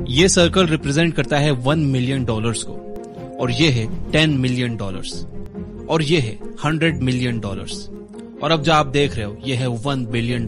ये circle represent करता है $1 मिलियन को, और ये है $10 मिलियन, और ये है $100 मिलियन, और अब जो आप देख रहे हो ये है $1 बिलियन।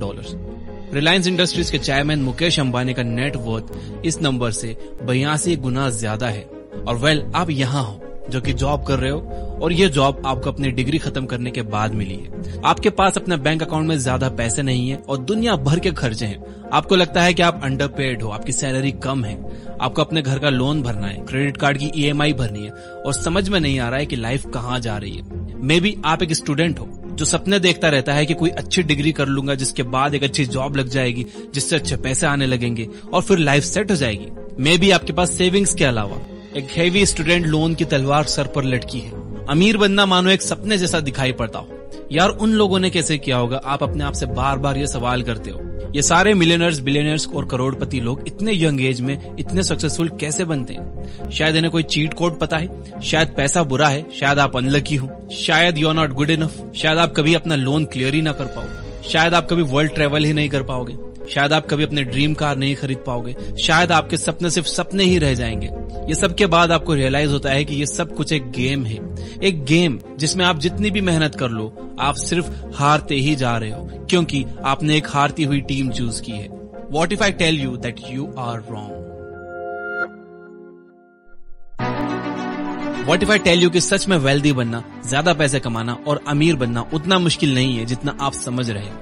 रिलायंस इंडस्ट्रीज के चेयरमैन मुकेश अंबानी का नेटवर्थ इस नंबर से 82 गुना ज्यादा है। और आप यहाँ हो जो कि जॉब कर रहे हो, और ये जॉब आपको अपनी डिग्री खत्म करने के बाद मिली है। आपके पास अपने बैंक अकाउंट में ज्यादा पैसे नहीं है और दुनिया भर के खर्चे हैं। आपको लगता है कि आप अंडरपेड हो, आपकी सैलरी कम है, आपको अपने घर का लोन भरना है, क्रेडिट कार्ड की EMI भरनी है, और समझ में नहीं आ रहा है कि लाइफ कहाँ जा रही है। मे बी आप एक स्टूडेंट हो जो सपने देखता रहता है कि कोई अच्छी डिग्री कर लूंगा, जिसके बाद एक अच्छी जॉब लग जाएगी, जिससे अच्छे पैसे आने लगेंगे और फिर लाइफ सेट हो जाएगी। मे बी आपके पास सेविंग्स के अलावा एक हेवी स्टूडेंट लोन की तलवार सर पर लटकी है। अमीर बनना मानो एक सपने जैसा दिखाई पड़ता हो। यार उन लोगों ने कैसे किया होगा, आप अपने आप से बार बार ये सवाल करते हो। ये सारे मिलियनर्स, बिलियनर्स और करोड़पति लोग इतने यंग एज में इतने सक्सेसफुल कैसे बनते हैं? शायद इन्हें कोई चीट कोड पता है, शायद पैसा बुरा है, शायद आप अनलकी हो, शायद you are not good enough, शायद आप कभी अपना लोन क्लियर ही ना कर पाओगे, शायद आप कभी वर्ल्ड ट्रेवल ही नहीं कर पाओगे, शायद आप कभी अपने ड्रीम कार नहीं खरीद पाओगे, शायद आपके सपने सिर्फ सपने ही रह जाएंगे। ये सब के बाद आपको रियलाइज होता है कि ये सब कुछ एक गेम है, एक गेम जिसमें आप जितनी भी मेहनत कर लो आप सिर्फ हारते ही जा रहे हो, क्योंकि आपने एक हारती हुई टीम चूज की है। What if I tell you that you are wrong? What if I tell you कि सच में वेल्दी बनना, ज्यादा पैसे कमाना और अमीर बनना उतना मुश्किल नहीं है जितना आप समझ रहे हो?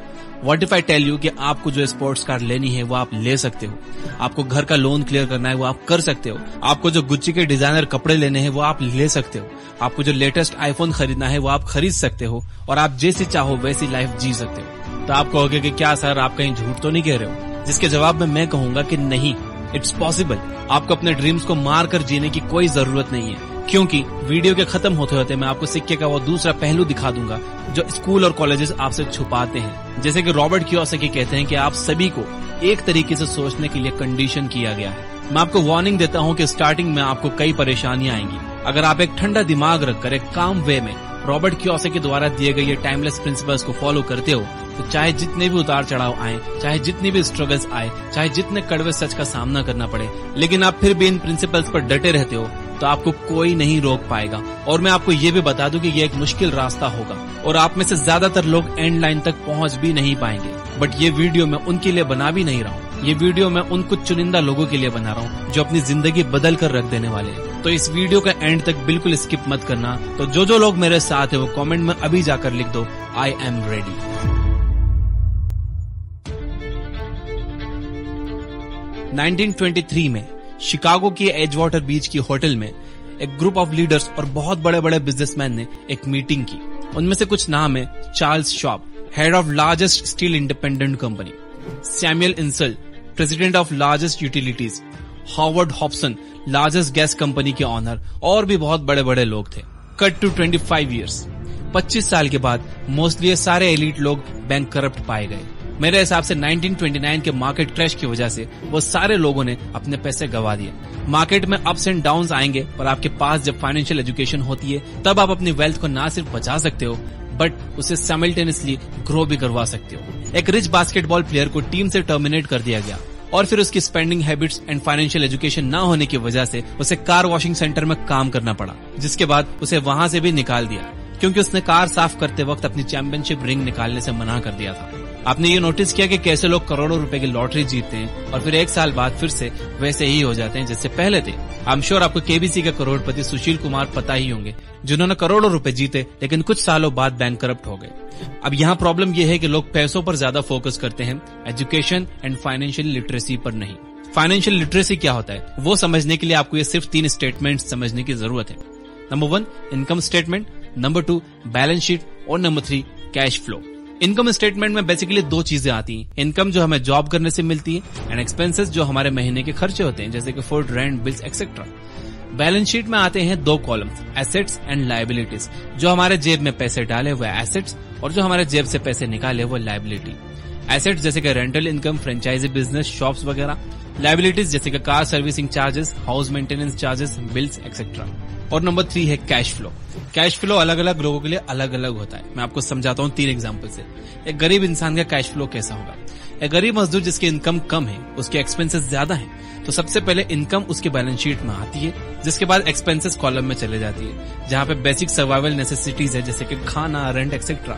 What if I tell you कि आपको जो स्पोर्ट्स कार लेनी है वो आप ले सकते हो, आपको घर का लोन क्लियर करना है वो आप कर सकते हो, आपको जो गुच्ची के डिजाइनर कपड़े लेने हैं वो आप ले सकते हो, आपको जो लेटेस्ट आईफोन खरीदना है वो आप खरीद सकते हो, और आप जैसी चाहो वैसी लाइफ जी सकते हो। तो आप कहोगे कि क्या सर आप कहीं झूठ तो नहीं कह रहे हो? जिसके जवाब में मैं कहूंगा कि नहीं, इट्स पॉसिबल। आपको अपने ड्रीम्स को मार कर जीने की कोई जरूरत नहीं है, क्योंकि वीडियो के खत्म होते होते मैं आपको सिक्के का वो दूसरा पहलू दिखा दूंगा जो स्कूल और कॉलेजेस आपसे छुपाते हैं। जैसे कि रॉबर्ट कियोसाकी कहते हैं कि आप सभी को एक तरीके से सोचने के लिए कंडीशन किया गया है। मैं आपको वार्निंग देता हूं कि स्टार्टिंग में आपको कई परेशानियां आएंगी। अगर आप एक ठंडा दिमाग रखकर एक काम वे में रॉबर्ट कियोसाकी द्वारा दिए गए ये टाइमलेस प्रिंसिपल्स को फॉलो करते हो, तो चाहे जितने भी उतार चढ़ाव आए, चाहे जितनी भी स्ट्रगल्स आए, चाहे जितने कड़वे सच का सामना करना पड़े, लेकिन आप फिर भी इन प्रिंसिपल्स पर डटे रहते हो, तो आपको कोई नहीं रोक पाएगा। और मैं आपको ये भी बता दूं कि ये एक मुश्किल रास्ता होगा और आप में से ज्यादातर लोग एंड लाइन तक पहुंच भी नहीं पाएंगे। बट ये वीडियो मैं उनके लिए बना भी नहीं रहा हूँ, ये वीडियो मैं उन कुछ चुनिंदा लोगों के लिए बना रहा हूँ जो अपनी जिंदगी बदल कर रख देने वाले हैं। तो इस वीडियो का एंड तक बिल्कुल स्किप मत करना। तो जो लोग मेरे साथ है वो कमेंट में अभी जाकर लिख दो, आई एम रेडी। (1923) में शिकागो की एजवाटर बीच की होटल में एक ग्रुप ऑफ लीडर्स और बहुत बड़े बड़े बिजनेसमैन ने एक मीटिंग की। उनमें से कुछ नाम है: Charles shop, head of largest steel independent company; Samuel incel, president of largest utilities; Howard Hobson, largest gas company के ऑनर, और भी बहुत बड़े बड़े लोग थे। कट टू 25 ईयर्स, 25 साल के बाद मोस्टली ये सारे एलीट लोग बैंक करप्ट पाए गए। मेरे हिसाब से 1929 के मार्केट क्रैश की वजह से वो सारे लोगों ने अपने पैसे गवा दिए। मार्केट में अप्स एंड डाउन्स आएंगे, पर आपके पास जब फाइनेंशियल एजुकेशन होती है तब आप अपनी वेल्थ को ना सिर्फ बचा सकते हो बट उसे साइमल्टेनियसली ग्रो भी करवा सकते हो। एक रिच बास्केटबॉल प्लेयर को टीम से टर्मिनेट कर दिया गया और फिर उसकी spending habits and financial education ना होने की वजह से उसे कार वॉशिंग सेंटर में काम करना पड़ा, जिसके बाद उसे वहां से भी निकाल दिया क्योंकि उसने कार साफ करते वक्त अपनी चैंपियनशिप रिंग निकालने से मना कर दिया था। आपने ये नोटिस किया कि कैसे लोग करोड़ों रुपए की लॉटरी जीतते हैं और फिर एक साल बाद फिर से वैसे ही हो जाते हैं जैसे पहले थे। आई एम श्योर आपको केबीसी के करोड़पति सुशील कुमार पता ही होंगे, जिन्होंने करोड़ों रुपए जीते लेकिन कुछ सालों बाद बैंक करप्ट हो गए। अब यहाँ प्रॉब्लम यह है कि लोग पैसों पर ज्यादा फोकस करते हैं, एजुकेशन एंड फाइनेंशियल लिटरेसी पर नहीं। फाइनेंशियल लिटरेसी क्या होता है वो समझने के लिए आपको ये सिर्फ 3 स्टेटमेंट समझने की जरूरत है। Number 1 income statement, number 2 balance sheet और number 3 cash flow. Income statement में बेसिकली 2 चीजें आती हैं, इनकम जो हमें जॉब करने से मिलती है एंड एक्सपेंसेस जो हमारे महीने के खर्चे होते हैं जैसे कि food, rent, bills etcetera. Balance sheet में आते हैं 2 कॉलम्स, एसेट्स एंड लायबिलिटीज, जो हमारे जेब में पैसे डाले हुए एसेट्स और जो हमारे जेब से पैसे निकाले वो लायबिलिटी। एसेट्स जैसे कि rental income, franchise business, shops वगैरह। लायबिलिटीज जैसे कि car servicing charges, house maintenance charges, bills etcetera. और नंबर 3 है कैश फ्लो। कैश फ्लो अलग अलग लोगों के लिए अलग अलग होता है। मैं आपको समझाता हूँ 3 एग्जांपल से। एक गरीब इंसान का कैश फ्लो कैसा होगा। एक गरीब मजदूर जिसकी इनकम कम है, उसके एक्सपेंसेस ज्यादा हैं, तो सबसे पहले इनकम उसके बैलेंस शीट में आती है, जिसके बाद एक्सपेंसेस कॉलम में चले जाती है, जहाँ पे बेसिक सर्वाइवल नेसेसिटीज है जैसे कि खाना, रेंट एक्सेट्रा।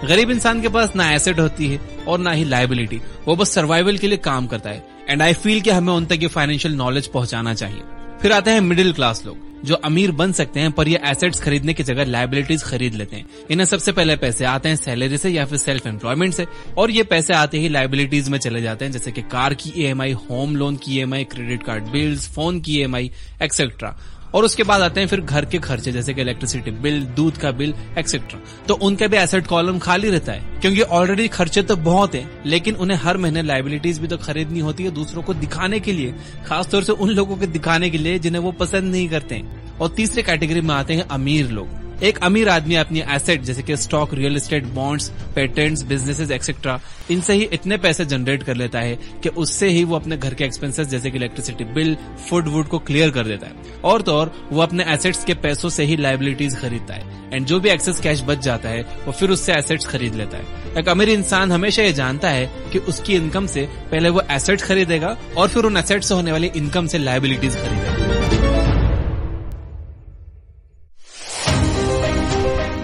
गरीब इंसान के पास ना एसेट होती है और ना ही लायबिलिटी, वो बस सर्वाइवल के लिए काम करता है। एंड आई फील कि हमें उन तक ये फाइनेंशियल नॉलेज पहुंचाना चाहिए। फिर आते हैं मिडिल क्लास लोग, जो अमीर बन सकते हैं पर ये एसेट्स खरीदने की जगह लायबिलिटीज खरीद लेते हैं। इन्हें सबसे पहले पैसे आते हैं सैलरी से या फिर सेल्फ एम्प्लॉयमेंट से, और ये पैसे आते ही लायबिलिटीज में चले जाते हैं, जैसे कि कार की ईएमआई, होम लोन की EMI, credit card bills, phone की ईएमआई एक्सेट्रा। और उसके बाद आते हैं फिर घर के खर्चे जैसे कि इलेक्ट्रिसिटी बिल, दूध का बिल एक्सेट्रा। तो उनका भी एसेट कॉलम खाली रहता है, क्योंकि ऑलरेडी खर्चे तो बहुत हैं, लेकिन उन्हें हर महीने लायबिलिटीज भी तो खरीदनी होती है दूसरों को दिखाने के लिए, खासतौर से उन लोगों को दिखाने के लिए जिन्हें वो पसंद नहीं करते हैं। और तीसरे कैटेगरी में आते हैं अमीर लोग। एक अमीर आदमी अपनी एसेट जैसे कि stock, real estate, bonds, patents, businesses etcetera, इनसे ही इतने पैसे जनरेट कर लेता है कि उससे ही वो अपने घर के एक्सपेंसेस जैसे कि इलेक्ट्रिसिटी बिल, फूड वुड को क्लियर कर देता है। और तो और वो अपने एसेट्स के पैसों से ही लायबिलिटीज खरीदता है, एंड जो भी एक्सेस कैश बच जाता है वो फिर उससे एसेट्स खरीद लेता है। एक अमीर इंसान हमेशा ये जानता है कि उसकी इनकम से पहले वो एसेट्स खरीदेगा और फिर उन एसेट्स से होने वाली इनकम से लायबिलिटीज खरीदेगा।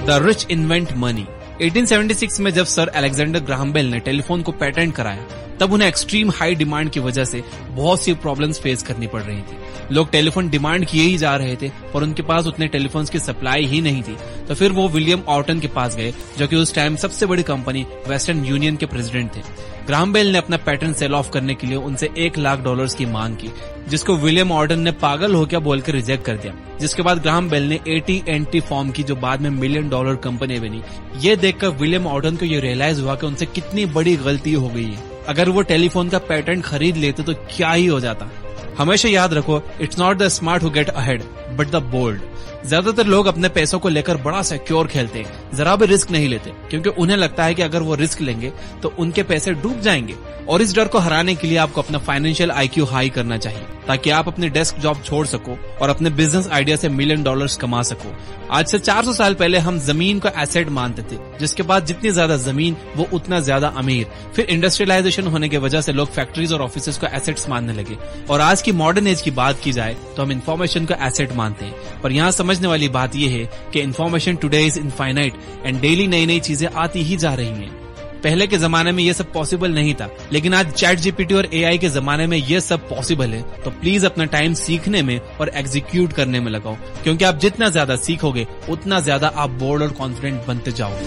The rich invent money. 1876 में जब सर अलेक्जेंडर ग्राहम बेल ने टेलीफोन को पेटेंट कराया, तब उन्हें एक्सट्रीम हाई डिमांड की वजह से बहुत सी प्रॉब्लम्स फेस करनी पड़ रही थी। लोग टेलीफोन डिमांड किए ही जा रहे थे, पर उनके पास उतने टेलीफोन्स की सप्लाई ही नहीं थी। तो फिर वो विलियम ऑर्टन के पास गए, जो कि उस टाइम सबसे बड़ी कंपनी वेस्टर्न यूनियन के प्रेसिडेंट थे। ग्राहम बेल ने अपना पेटेंट सेल ऑफ करने के लिए उनसे $1 लाख की मांग की, जिसको विलियम ऑर्टन ने पागल हो क्या बोलकर रिजेक्ट कर दिया। जिसके बाद ग्राहम बेल ने AT&T फॉर्म की, जो बाद में $1 मिलियन कंपनी बनी। ये देखकर विलियम ऑर्टन को ये रियलाइज हुआ कि उनसे कितनी बड़ी गलती हो गई है। अगर वो टेलीफोन का पेटेंट खरीद लेते तो क्या ही हो जाता। हमेशा याद रखो, it's not the smart who get ahead but the bold. ज्यादातर लोग अपने पैसों को लेकर बड़ा सिक्योर खेलते हैं, जरा भी रिस्क नहीं लेते, क्योंकि उन्हें लगता है कि अगर वो रिस्क लेंगे तो उनके पैसे डूब जाएंगे। और इस डर को हराने के लिए आपको अपना फाइनेंशियल IQ हाई करना चाहिए, ताकि आप अपनी डेस्क जॉब छोड़ सको और अपने बिजनेस आइडिया से $1 मिलियन कमा सको। आज से 400 साल पहले हम जमीन को एसेट मानते थे, जिसके बाद जितनी ज्यादा जमीन वो उतना ज्यादा अमीर। फिर इंडस्ट्रियलाइजेशन होने की वजह से लोग फैक्ट्रीज और ऑफिसेज को एसेट्स मानने लगे। और आज की मॉडर्न एज की बात की जाए तो हम इन्फॉर्मेशन को एसेट मानते हैं। पर यहाँ समझने वाली बात यह है कि information today is infinite and daily नई नई चीजें आती ही जा रही हैं। पहले के जमाने में ये सब पॉसिबल नहीं था, लेकिन आज ChatGPT और AI के जमाने में ये सब पॉसिबल है। तो प्लीज अपना टाइम सीखने में और एग्जीक्यूट करने में लगाओ, क्योंकि आप जितना ज्यादा सीखोगे उतना ज्यादा आप बोल्ड और कॉन्फिडेंट बनते जाओगे।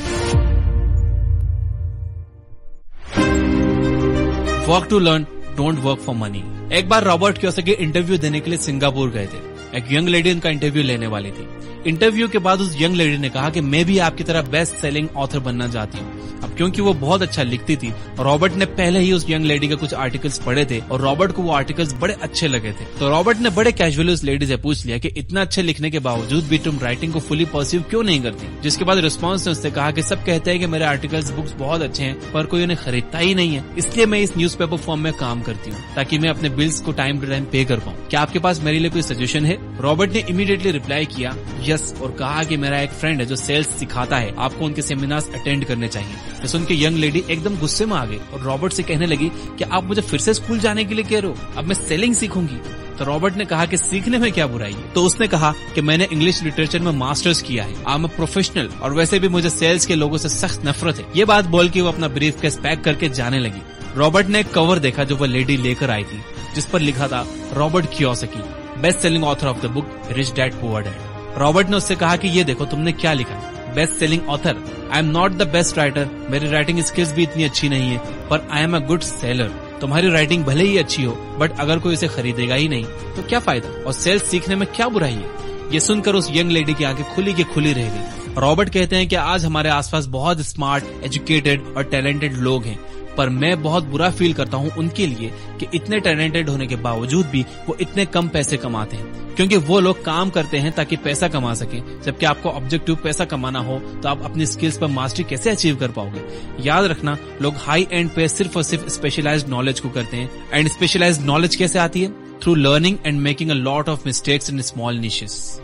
Work to learn, don't work for money. एक बार रॉबर्ट कियोसाकी इंटरव्यू देने के लिए सिंगापुर गए थे। एक यंग लेडी उनका इंटरव्यू लेने वाली थी। इंटरव्यू के बाद उस यंग लेडी ने कहा कि मैं भी आपकी तरह बेस्ट सेलिंग ऑथर बनना चाहती हूँ। अब क्योंकि वो बहुत अच्छा लिखती थी, रॉबर्ट ने पहले ही उस यंग लेडी के कुछ आर्टिकल्स पढ़े थे और रॉबर्ट को वो आर्टिकल्स बड़े अच्छे लगे थे। तो रॉबर्ट ने बड़े कैजुअली उस लेडी से पूछ लिया कि इतना अच्छे लिखने के बावजूद भी तुम राइटिंग को फुली परसीव क्यों नहीं करती। जिसके बाद रिस्पॉन्स ने उससे कहा कि सब कहते हैं कि मेरे आर्टिकल्स, बुक्स बहुत अच्छे हैं, पर कोई उन्हें खरीदता ही नहीं है, इसलिए मैं इस न्यूज़पेपर फॉर्म में काम करती हूँ ताकि मैं अपने बिल्स को टाइम टू टाइम पे कर पाऊँ। क्या आपके पास मेरे लिए कोई सजेशन है? रॉबर्ट ने इमीडिएटली रिप्लाई किया यस, और कहा कि मेरा एक फ्रेंड है जो सेल्स सिखाता है, आपको उनके सेमिनार्स अटेंड करने चाहिए। तो सुन के यंग लेडी एकदम गुस्से में आ गई और रॉबर्ट से कहने लगी कि आप मुझे फिर से स्कूल जाने के लिए कह रहे हो, अब मैं सेलिंग सीखूंगी। तो रॉबर्ट ने कहा कि सीखने में क्या बुराई है। तो उसने कहा कि मैंने इंग्लिश लिटरेचर में मास्टर्स किया है, आई एम अ प्रोफेशनल, और वैसे भी मुझे सेल्स के लोगों से सख्त नफरत है। ये बात बोल के वो अपना ब्रीफकेस पैक करके जाने लगी। रॉबर्ट ने एक कवर देखा जो वो लेडी लेकर आई थी, जिस पर लिखा था Robert Kiyosaki, best selling author of the book rich dad poor dad. Robert ने उससे कहा कि ये देखो तुमने क्या लिखा, best selling author. I am not the best writer, मेरी राइटिंग स्किल्स भी इतनी अच्छी नहीं है, पर I am a good seller. तुम्हारी राइटिंग भले ही अच्छी हो, बट अगर कोई इसे खरीदेगा ही नहीं तो क्या फायदा, और सेल्स सीखने में क्या बुराई है। ये सुनकर उस यंग लेडी की आंखें खुली की खुली रह गई। रॉबर्ट कहते हैं कि आज हमारे आसपास बहुत स्मार्ट, एजुकेटेड और टैलेंटेड लोग हैं, पर मैं बहुत बुरा फील करता हूँ उनके लिए कि इतने टैलेंटेड होने के बावजूद भी वो इतने कम पैसे कमाते हैं, क्योंकि वो लोग काम करते हैं ताकि पैसा कमा सके, जबकि आपको ऑब्जेक्टिव पैसा कमाना हो तो आप अपनी स्किल्स पर मास्टरी कैसे अचीव कर पाओगे। याद रखना, लोग हाई एंड पे सिर्फ और सिर्फ स्पेशलाइज्ड नॉलेज को करते हैं, एंड स्पेशलाइज्ड नॉलेज कैसे आती है? Through learning and making a lot of mistakes in small niches.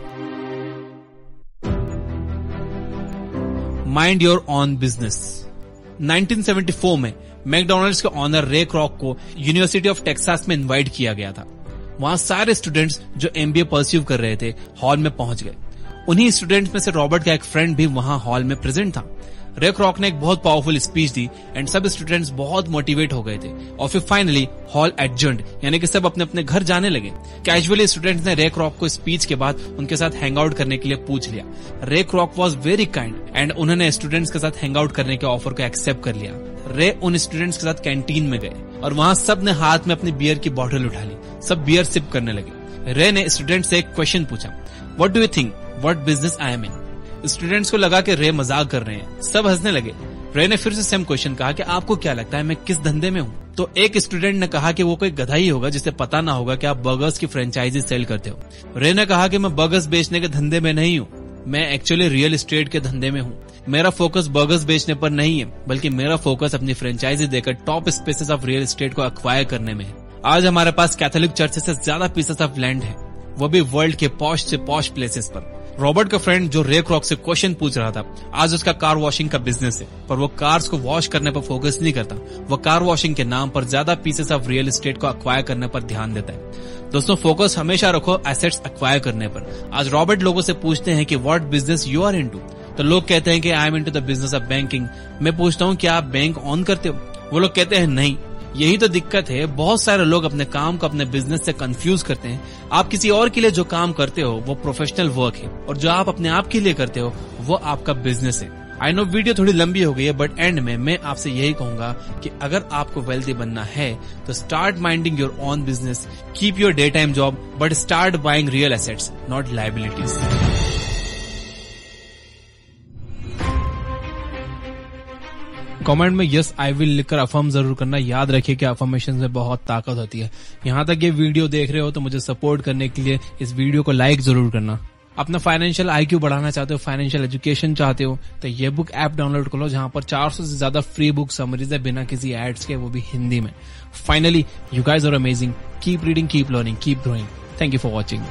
Mind your own business. 1974 में मैकडॉनल्ड्स के ऑनर रे क्रॉक को यूनिवर्सिटी ऑफ टेक्सास में इनवाइट किया गया था। वहां सारे स्टूडेंट्स जो एमबीए परस्यू कर रहे थे हॉल में पहुंच गए। उन्हीं स्टूडेंट्स में से रॉबर्ट का एक फ्रेंड भी वहां हॉल में प्रेजेंट था। रे क्रॉक ने एक बहुत पावरफुल स्पीच दी एंड सब स्टूडेंट्स बहुत मोटिवेट हो गए थे और फिर फाइनली हॉल एडजर्न्ड, यानी कि सब अपने अपने घर जाने लगे। कैजुअली स्टूडेंट्स ने रे क्रॉक को स्पीच के बाद उनके साथ हैंग आउट करने के लिए पूछ लिया। रे क्रॉक वॉज वेरी काइंड एंड उन्होंने स्टूडेंट्स के साथ हैंग आउट करने के ऑफर को एक्सेप्ट कर लिया। रे उन स्टूडेंट्स के साथ कैंटीन में गए और वहां सब ने हाथ में अपनी बियर की बॉटल उठा ली। सब बियर सिप करने लगे। रे ने स्टूडेंट से एक क्वेश्चन पूछा, what do you think what business I am in? Students को लगा कि रे मजाक कर रहे हैं, सब हंसने लगे। रे ने फिर से सेम क्वेश्चन कहा कि आपको क्या लगता है मैं किस धंधे में हूँ? तो एक स्टूडेंट ने कहा कि वो कोई गधा ही होगा जिसे पता ना होगा कि आप बर्गर्स की फ्रेंचाइजी सेल करते हो। रे ने कहा कि मैं बर्गर्स बेचने के धंधे में नहीं हूँ, मैं एक्चुअली रियल एस्टेट के धंधे में हूँ। मेरा फोकस बर्गर्स बेचने पर नहीं है, बल्कि मेरा फोकस अपनी फ्रेंचाइजी देकर top spaces of real estate को एक्वायर करने में है। आज हमारे पास कैथोलिक चर्च से ज्यादा पीसेस ऑफ लैंड है, वो भी वर्ल्ड के पॉश से पॉश प्लेसेस पर। रॉबर्ट का फ्रेंड जो रे क्रॉक से क्वेश्चन पूछ रहा था, आज उसका कार वॉशिंग का बिजनेस है, पर वो कार्स को वॉश करने पर फोकस नहीं करता। वो कार वॉशिंग के नाम पर ज्यादा पीसेस ऑफ रियल एस्टेट को एक्वायर करने पर ध्यान देता है। दोस्तों, फोकस हमेशा रखो एसेट्स एक्वायर करने पर। आज रॉबर्ट लोगों से पूछते हैं कि what business you are into, तो लोग कहते हैं कि I am into the business of banking. मैं पूछता हूँ क्या आप बैंक ऑन करते हो? वो लोग कहते हैं नहीं। यही तो दिक्कत है, बहुत सारे लोग अपने काम को अपने बिजनेस से कंफ्यूज करते हैं। आप किसी और के लिए जो काम करते हो वो प्रोफेशनल वर्क है और जो आप अपने आप के लिए करते हो वो आपका बिजनेस है। आई नो वीडियो थोड़ी लंबी हो गई है, बट एंड में मैं आपसे यही कहूंगा कि अगर आपको वेल्दी बनना है तो start minding your own business, keep your day time job, but start buying real assets, not liabilities. Comment में यस आई विल लिखकर अफर्म जरूर करना। याद रखिए कि अफर्मेशन में बहुत ताकत होती है। यहाँ तक ये वीडियो देख रहे हो तो मुझे सपोर्ट करने के लिए इस वीडियो को लाइक जरूर करना। अपना फाइनेंशियल आईक्यू बढ़ाना चाहते हो, फाइनेंशियल एजुकेशन चाहते हो, तो ये बुक ऐप डाउनलोड कर लो जहां पर 400 से ज्यादा फ्री बुक समरीज है बिना किसी एड्स के, वो भी हिंदी में। Finally, you guys are amazing. Keep reading, keep learning, keep growing. Thank you for watching.